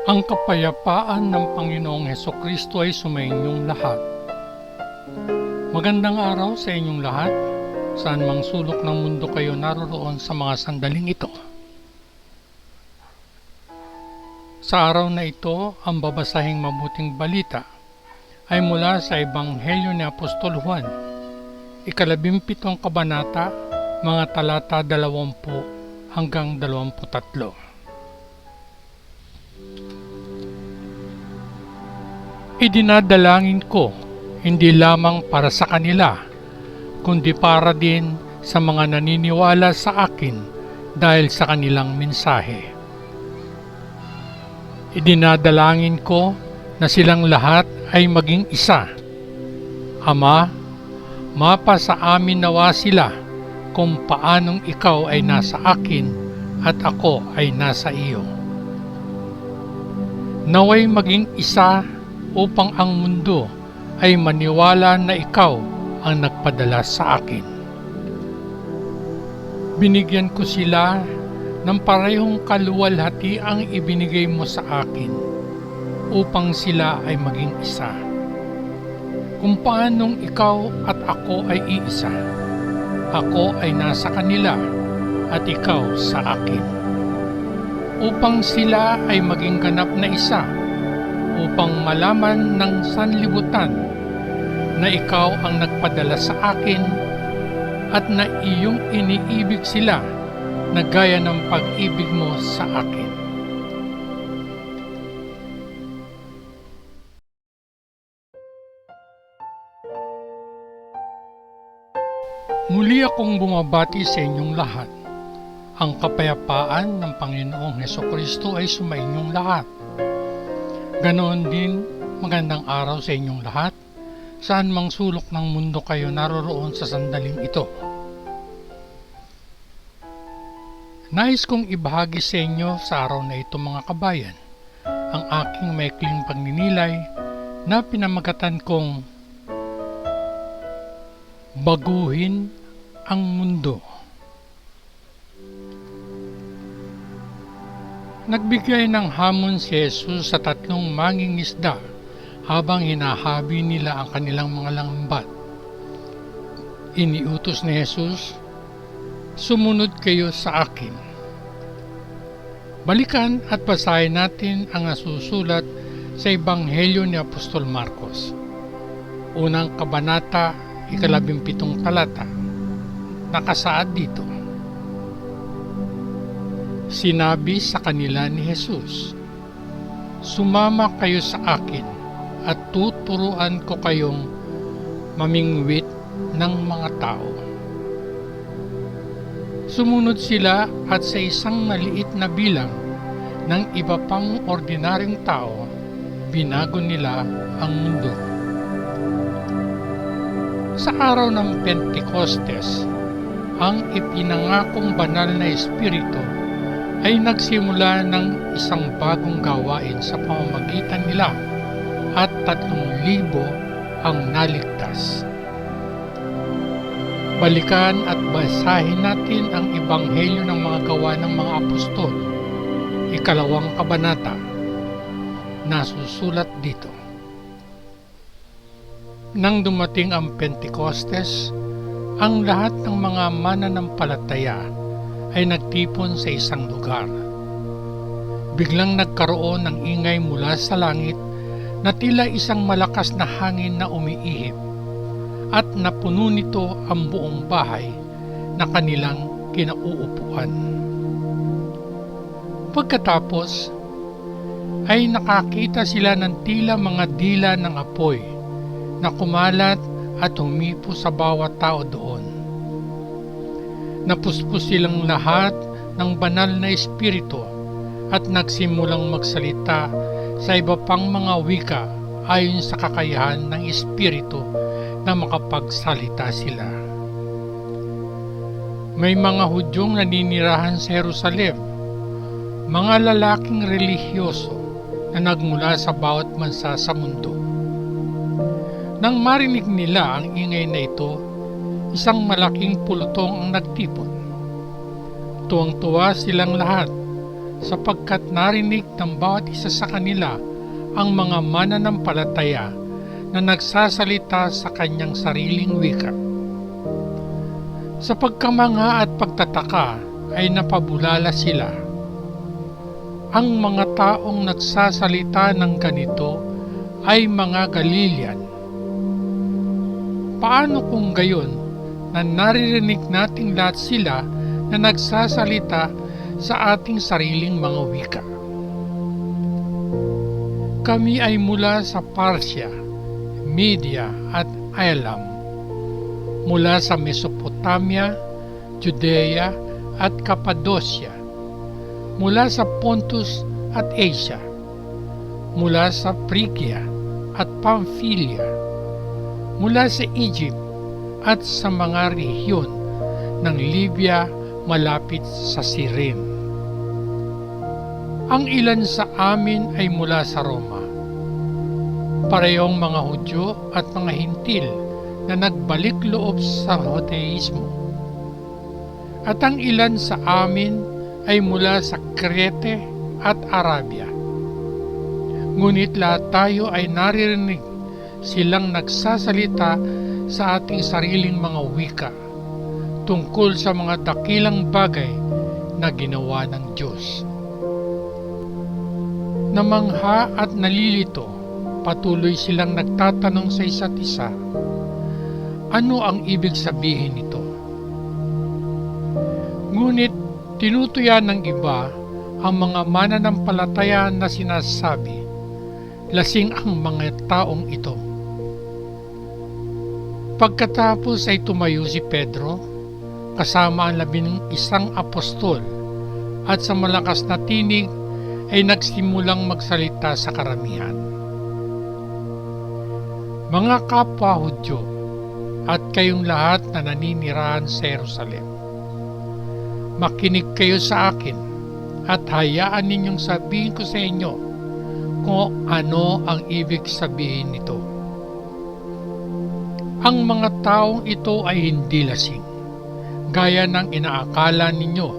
Ang kapayapaan ng Panginoong Hesukristo ay sumainyong lahat. Magandang araw sa inyong lahat, saan mang sulok ng mundo kayo naroroon sa mga sandaling ito. Sa araw na ito, ang babasahing mabuting balita ay mula sa Ebanghelyo ni Apostol Juan, 17 kabanata, mga talata 20 hanggang 23. Idinadalangin ko hindi lamang para sa kanila, kundi para din sa mga naniniwala sa akin dahil sa kanilang mensahe. Idinadalangin ko na silang lahat ay maging isa. Ama, mapa sa amin nawa sila kung paanong ikaw ay nasa akin at ako ay nasa iyo. Naway maging isa upang ang mundo ay maniwala na ikaw ang nagpadala sa akin. Binigyan ko sila ng parehong kaluwalhati ang ibinigay mo sa akin upang sila ay maging isa. Kung paanong ikaw at ako ay iisa, ako ay nasa kanila at ikaw sa akin. Upang sila ay maging ganap na isa, upang malaman ng sanlibutan na ikaw ang nagpadala sa akin at na iyong iniibig sila na gaya ng pag-ibig mo sa akin. Muli akong bumabati sa inyong lahat. Ang kapayapaan ng Panginoong Hesukristo ay sumainyong lahat. Ganoon din, magandang araw sa inyong lahat, saan mang sulok ng mundo kayo naroroon sa sandaling ito. Nais kong ibahagi sa inyo sa araw na ito mga kabayan, ang aking maikling pagninilay na pinamagatan kong Baguhin ang Mundo. Nagbigay ng hamon si Jesus sa 3 mangingisda habang hinahabi nila ang kanilang mga lambat. Iniutos ni Jesus, "Sumunod kayo sa akin." Balikan at basahin natin ang nasusulat sa Ebanghelyo ni Apostol Marcos. Unang kabanata, 17 talata. Nakasaad dito. Sinabi sa kanila ni Jesus, "Sumama kayo sa akin at tuturuan ko kayong mamingwit ng mga tao." Sumunod sila at sa isang maliit na bilang ng iba pang ordinaryong tao, binago nila ang mundo. Sa araw ng Pentecostes, ang ipinangakong banal na espiritu ay nagsimula ng isang bagong gawain sa pamamagitan nila at 3,000 ang naligtas. Balikan at basahin natin ang Ebanghelyo ng mga Gawa ng mga Apostol, 2 kabanata. Nasusulat dito. Nang dumating ang Pentecostes, ang lahat ng mga mananampalataya ay nagtipon sa isang lugar. Biglang nagkaroon ng ingay mula sa langit na tila isang malakas na hangin na umiihip at napuno nito ang buong bahay na kanilang kinauupuan. Pagkatapos ay nakakita sila ng tila mga dila ng apoy na kumalat at humipo sa bawat tao doon. Napuspos silang lahat ng banal na espiritu at nagsimulang magsalita sa iba pang mga wika ayon sa kakayahan ng espiritu na makapagsalita sila. May mga Hudyong naninirahan sa Jerusalem, mga lalaking relihiyoso na nagmula sa bawat bansa sa mundo. Nang marinig nila ang ingay na ito, isang malaking pulutong ang nagtipon. Tuwang-tuwa silang lahat sapagkat narinig ng bawat isa sa kanila ang mga mananampalataya na nagsasalita sa kanyang sariling wika. Sa pagkamanga at pagtataka ay napabulala sila. Ang mga taong nagsasalita ng ganito ay mga Galilean. Paano kung gayon na naririnig nating lahat sila na nagsasalita sa ating sariling mga wika? Kami ay mula sa Parsia, Media at Elam, mula sa Mesopotamia, Judea at Cappadocia, mula sa Pontus at Asia, mula sa Phrygia at Pamphylia, mula sa Egypt at sa mga rehiyon ng Libya malapit sa Cyrene. Ang ilan sa amin ay mula sa Roma, parehong mga Hudyo at mga Hintil na nagbalik loob sa Judaismo. At ang ilan sa amin ay mula sa Crete at Arabia. Ngunit lahat tayo ay naririnig silang nagsasalita sa ating sariling mga wika tungkol sa mga dakilang bagay na ginawa ng Diyos. Namangha at nalilito, patuloy silang nagtatanong sa isa't isa, ano ang ibig sabihin nito? Ngunit tinutuyan ng iba ang mga mananampalataya na sinasabi, lasing ang mga taong ito. Pagkatapos ay tumayo si Pedro, kasama ang 11 apostol, at sa malakas na tinig ay nagsimulang magsalita sa karamihan. Mga kapwa Hudyo, at kayong lahat na naninirahan sa Jerusalem, makinig kayo sa akin at hayaan ninyong sabihin ko sa inyo kung ano ang ibig sabihin nito. Ang mga taong ito ay hindi lasing, gaya ng inaakala ninyo.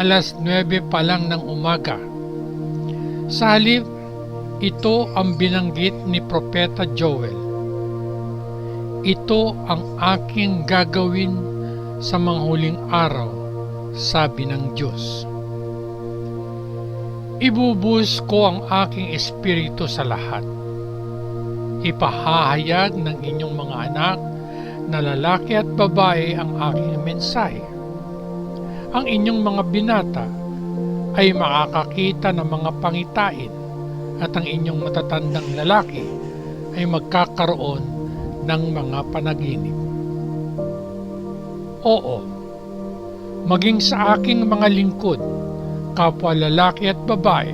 Alas 9 pa lang ng umaga. Sa halip, ito ang binanggit ni Propeta Joel. Ito ang aking gagawin sa mga huling araw, sabi ng Diyos. Ibubuhos ko ang aking espiritu sa lahat. Ipahahayag ng inyong mga anak na lalaki at babae ang aking mensahe. Ang inyong mga binata ay makakakita ng mga pangitain at ang inyong matatandang lalaki ay magkakaroon ng mga panaginip. Oo, maging sa aking mga lingkod, kapwa lalaki at babae,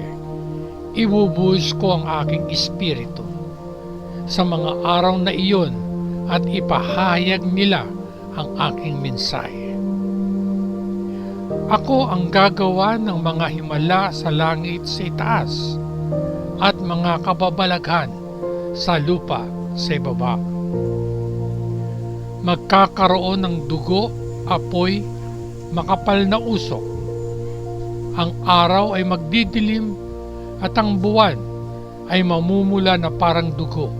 ibubuhos ko ang aking espiritu sa mga araw na iyon at ipahayag nila ang aking mensahe. Ako ang gagawa ng mga himala sa langit sa itaas at mga kababalaghan sa lupa sa ibaba. Magkakaroon ng dugo, apoy, makapal na usok. Ang araw ay magdidilim at ang buwan ay mamumula na parang dugo,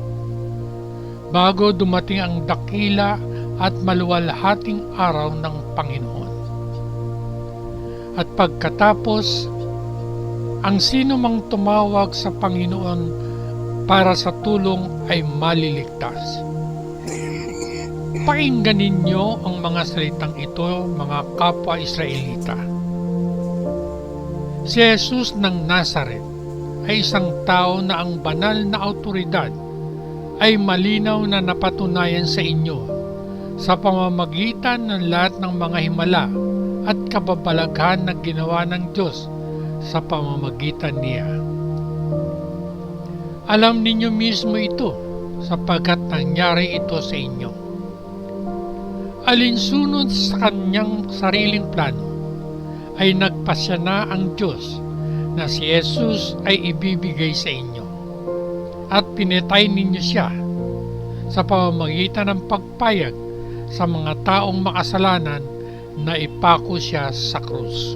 bago dumating ang dakila at maluwalhating araw ng Panginoon. At pagkatapos, ang sino mang tumawag sa Panginoon para sa tulong ay maliligtas. Pakinggan ninyo ang mga salitang ito, mga kapwa Israelita. Si Jesus ng Nazaret ay isang tao na ang banal na awtoridad ay malinaw na napatunayan sa inyo sa pamamagitan ng lahat ng mga himala at kababalaghan na ginawa ng Diyos sa pamamagitan niya. Alam ninyo mismo ito sapagkat nangyari ito sa inyo. Alinsunod sa kanyang sariling plano ay nagpasya na ang Diyos na si Jesus ay ibibigay sa inyo at pinatay ninyo siya sa pamamagitan ng pagpayag sa mga taong makasalanan na ipako siya sa krus.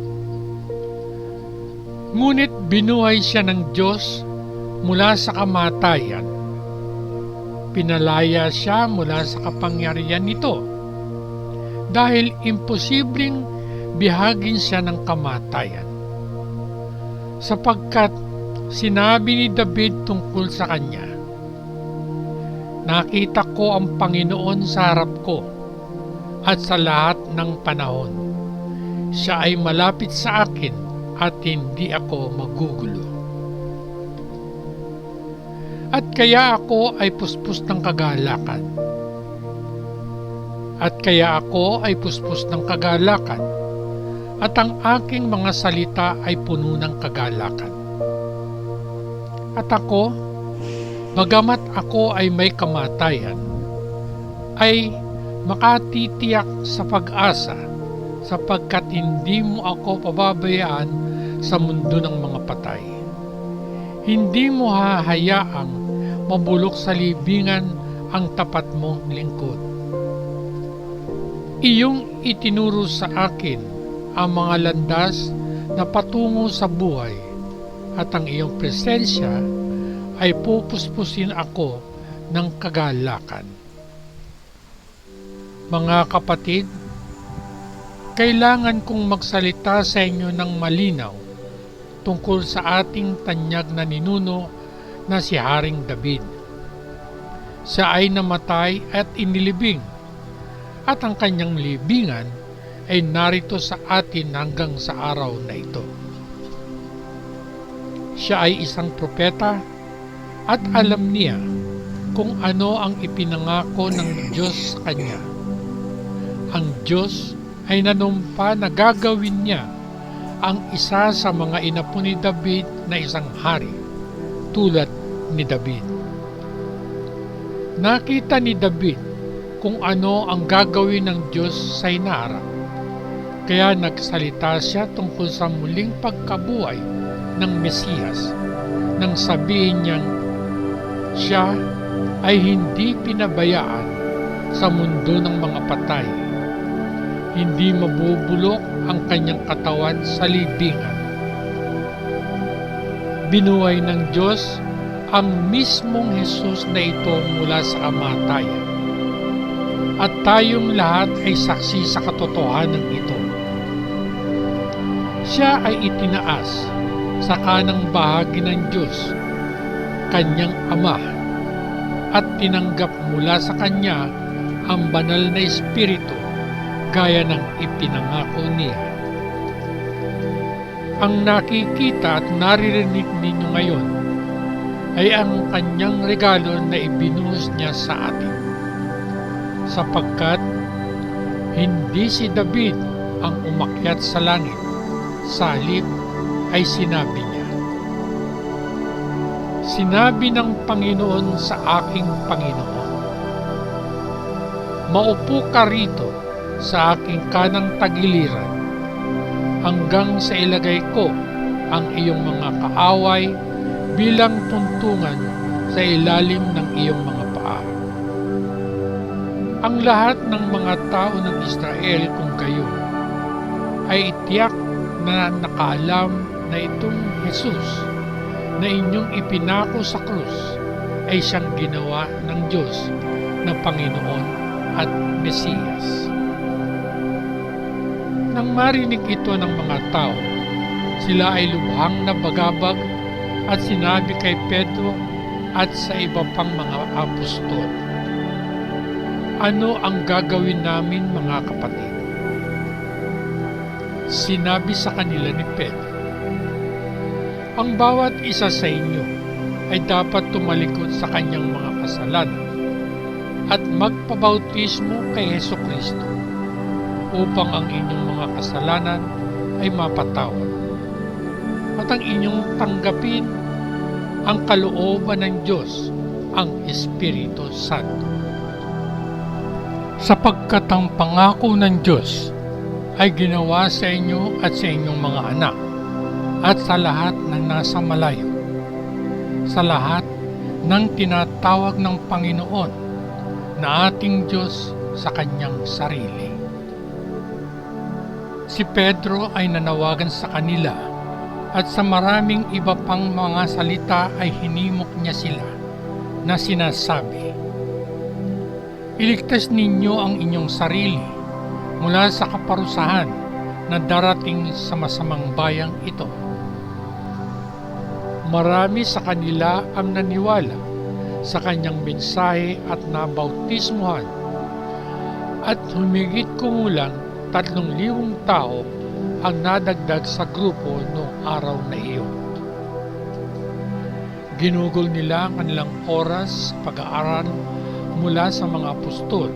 Ngunit binuhay siya ng Diyos mula sa kamatayan. Pinalaya siya mula sa kapangyarihan nito dahil imposibleng bihagin siya ng kamatayan. Sapagkat sinabi ni David tungkol sa kanya, "Nakita ko ang Panginoon sa harap ko at sa lahat ng panahon. Siya ay malapit sa akin at hindi ako magugulo. At kaya ako ay puspos ng kagalakan. At kaya ako ay puspos ng kagalakan. At ang aking mga salita ay puno ng kagalakan. At ako, bagamat ako ay may kamatayan, ay makatitiyak sa pag-asa, sapagkat hindi mo ako pababayaan sa mundo ng mga patay. Hindi mo hahayaang mabulok sa libingan ang tapat mong lingkod. Iyong itinuro sa akin ang mga landas na patungo sa buhay, at ang iyong presensya ay pupuspusin ako ng kagalakan." Mga kapatid, kailangan kong magsalita sa inyo ng malinaw tungkol sa ating tanyag na ninuno na si Haring David. Siya ay namatay at inilibing, at ang kanyang libingan ay narito sa atin hanggang sa araw na ito. Siya ay isang propeta at alam niya kung ano ang ipinangako ng Diyos sa kanya. Ang Diyos ay nanumpa na gagawin niya ang isa sa mga inapo ni David na isang hari, tulad ni David. Nakita ni David kung ano ang gagawin ng Diyos sa hinaharap, kaya nagsalita siya tungkol sa muling pagkabuhay ng Mesiyas nang sabihin niyang siya ay hindi pinabayaan sa mundo ng mga patay. Hindi mabubulok ang kanyang katawan sa libingan. Binuhay ng Diyos ang mismong Jesus na ito mula sa kamatayan. At tayong lahat ay saksi sa katotohanan ito. Siya ay itinaas sa kanang bahagi ng Diyos, kanyang Ama, at tinanggap mula sa kanya ang banal na Espiritu gaya ng ipinangako niya. Ang nakikita at naririnig ninyo ngayon ay ang kanyang regalo na ibinuhos niya sa atin. Sapagkat hindi si David ang umakyat sa langit, sa halip ay sinabi niya, "Sinabi ng Panginoon sa aking Panginoon, maupo ka rito sa aking kanang tagiliran, hanggang sa ilagay ko ang iyong mga kaaway bilang tuntungan sa ilalim ng iyong mga paa." Ang lahat ng mga tao ng Israel kung gayon ay itiyak na nakaalam na itong Jesus na inyong ipinako sa krus ay siyang ginawa ng Diyos na Panginoon at Mesiyas. Nang marinig ito ng mga tao, sila ay lubhang nabagabag at sinabi kay Pedro at sa iba pang mga apostol, "Ano ang gagawin namin, mga kapatid?" Sinabi sa kanila ni Pedro, "Ang bawat isa sa inyo ay dapat tumalikod sa kanyang mga kasalanan at magpabautismo kay Hesukristo upang ang inyong mga kasalanan ay mapatawad at ang inyong tanggapin ang kalooban ng Diyos, ang Espiritu Santo. Sapagkat ang pangako ng Diyos ay ginawa sa inyo at sa inyong mga anak at sa lahat ng nasa malayo, sa lahat ng tinatawag ng Panginoon na ating Diyos sa kanyang sarili." Si Pedro ay nanawagan sa kanila at sa maraming iba pang mga salita ay hinimok niya sila na sinasabi, "Iligtas ninyo ang inyong sarili mula sa kaparusahan na darating sa masamang bayang ito." Marami sa kanila ang naniwala sa kanyang mensahe at nabautismuhan, at humigit kumulang 3,000 tao ang nadagdag sa grupo noong araw na iyon. Ginugol nila ang kanilang oras sa pag-aaral mula sa mga apostol,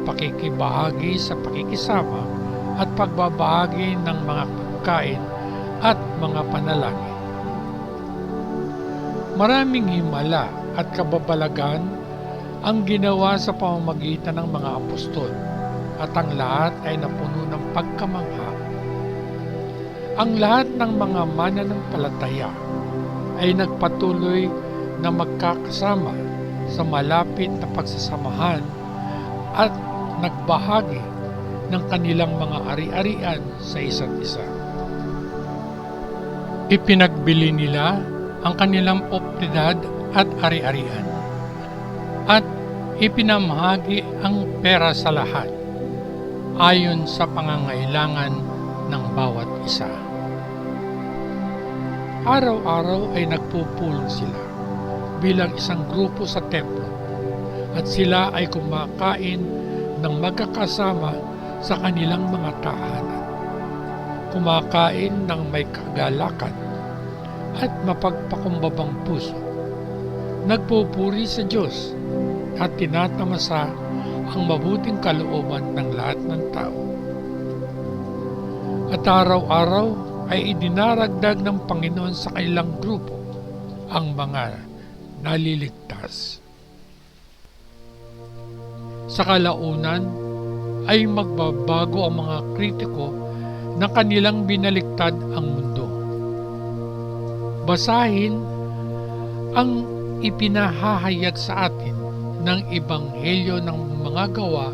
pakikibahagi sa pakikisama at pagbabahagi ng mga pagkain at mga panalangin. Maraming himala at kababalagan ang ginawa sa pamamagitan ng mga apostol, at ang lahat ay napuno ng pagkamangha. Ang lahat ng mga mananampalataya ay nagpatuloy na magkakasama sa malapit na pagsasamahan at nagbahagi ng kanilang mga ari-arian sa isa't isa. Ipinagbili nila ang kanilang propiedad at ari-arian, at ipinamahagi ang pera sa lahat ayon sa pangangailangan ng bawat isa. Araw-araw ay nagpupulong sila bilang isang grupo sa templo, at sila ay kumakain ng magkakasama sa kanilang mga tahanan. Kumakain ng may kagalakan at mapagpakumbabang puso. Nagpupuri sa Diyos at tinatamasa ang mabuting kalooban ng lahat ng tao. At araw-araw ay idinaragdag ng Panginoon sa kanilang grupo ang mga naliligtas. Sa kalaunan ay magbabago ang mga kritiko na kanilang binaliktad ang mundo. Basahin ang ipinahahayag sa atin ng Ebanghelyo ng mga gawa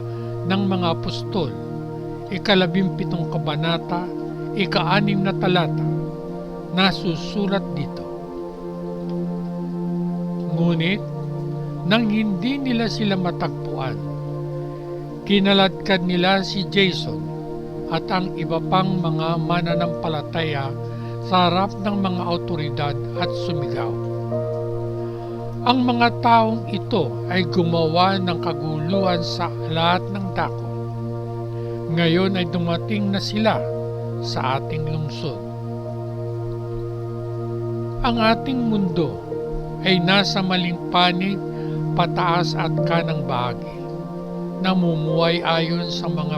ng mga apostol, 17 kabanata, 6 na talata, nasusulat dito. Ngunit, nang hindi nila sila matagpuan, kinaladkad nila si Jason at ang iba pang mga mananampalataya sa harap ng mga awtoridad at sumigaw. Ang mga taong ito ay gumawa ng kaguluhan sa lahat ng dako. Ngayon ay dumating na sila sa ating lungsod. Ang ating mundo ay nasa maling panig, pataas at kanang bahagi. Namumuhay ayon sa mga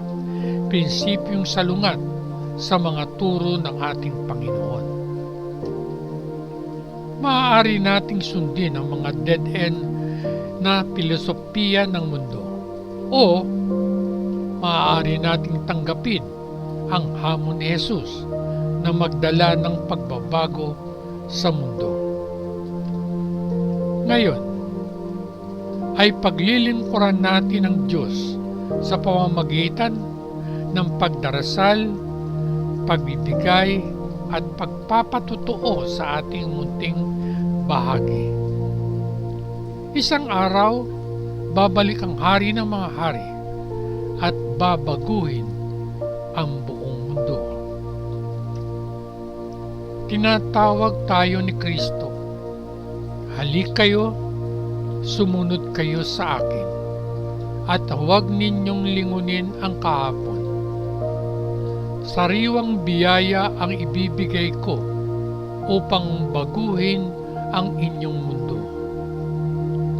prinsipyong salungat sa mga turo ng ating Panginoon. Maaari nating sundin ang mga dead-end na filosofiya ng mundo, o maaari nating tanggapin ang hamon ni Jesus na magdala ng pagbabago sa mundo. Ngayon ay paglilingkuran natin ang Diyos sa pamamagitan ng pagdarasal, pagbibigay at pagpapatutuo sa ating munting bahagi. Isang araw, babalik ang hari ng mga hari at babaguhin ang buong mundo. Tinatawag tayo ni Kristo, "Halik kayo, sumunod kayo sa akin, at huwag ninyong lingunin ang kahapon. Sariwang biyaya ang ibibigay ko upang baguhin ang inyong mundo.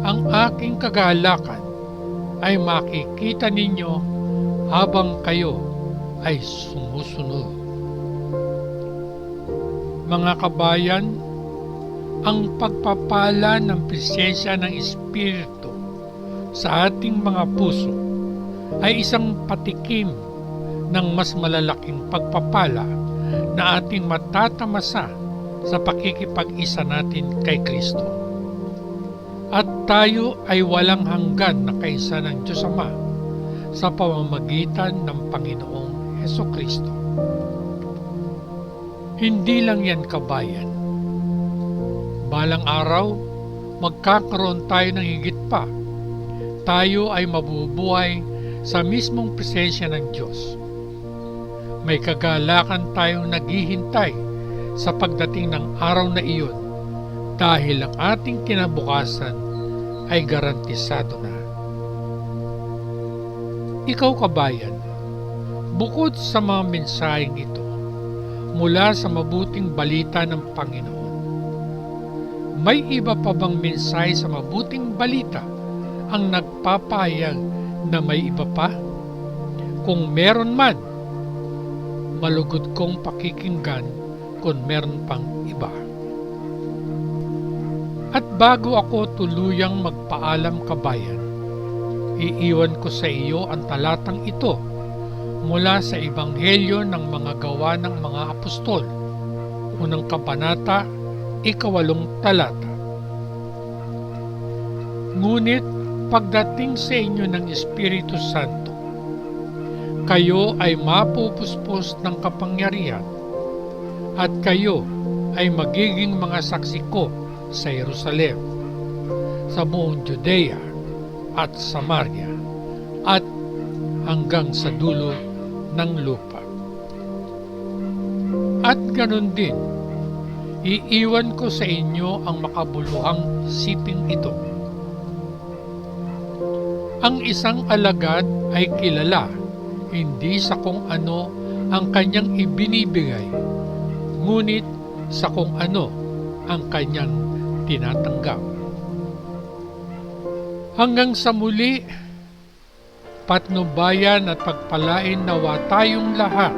Ang aking kagalakan ay makikita ninyo habang kayo ay sumusunod." Mga kabayan, ang pagpapala ng presensya ng Espiritu sa ating mga puso ay isang patikim ng mas malalaking pagpapala na ating matatamasa sa pakikipag-isa natin kay Kristo. At tayo ay walang hanggan na kaisa ng Diyos Ama sa pamamagitan ng Panginoong Hesukristo. Hindi lang yan, kabayan. Balang araw, magkakaroon tayo ng higit pa. Tayo ay mabubuhay sa mismong presensya ng Diyos. May kagalakan tayong naghihintay sa pagdating ng araw na iyon dahil ang ating kinabukasan ay garantisado na. Ikaw, kabayan, bukod sa mga mensaheng ito mula sa mabuting balita ng Panginoon, may iba pa bang mensahe sa mabuting balita ang nagpapahayag na may iba pa? Kung meron man, malugod kong pakikinggan kung meron pang iba. At bago ako tuluyang magpaalam, kabayan, iiwan ko sa iyo ang talatang ito mula sa Ebanghelyo ng mga Gawa ng mga Apostol, unang kabanata, 8 talata. Ngunit pagdating sa inyo ng Espiritu Santo, kayo ay mapupuspos ng kapangyarihan at kayo ay magiging mga saksi ko sa Jerusalem, sa buong Judea at Samaria at hanggang sa dulo ng lupa. At ganun din, iiwan ko sa inyo ang makabuluhang siping ito. Ang isang alagad ay kilala hindi sa kung ano ang kanyang ibinibigay, ngunit sa kung ano ang kanyang tinatanggap. Hanggang sa muli, patnubayan at pagpalain nawa tayong lahat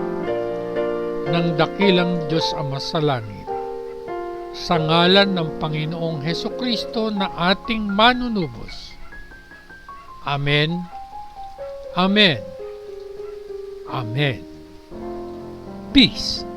ng dakilang Diyos Ama sa langit, sa ngalan ng Panginoong Hesukristo na ating manunubos. Amen. Amen. Amen. Peace.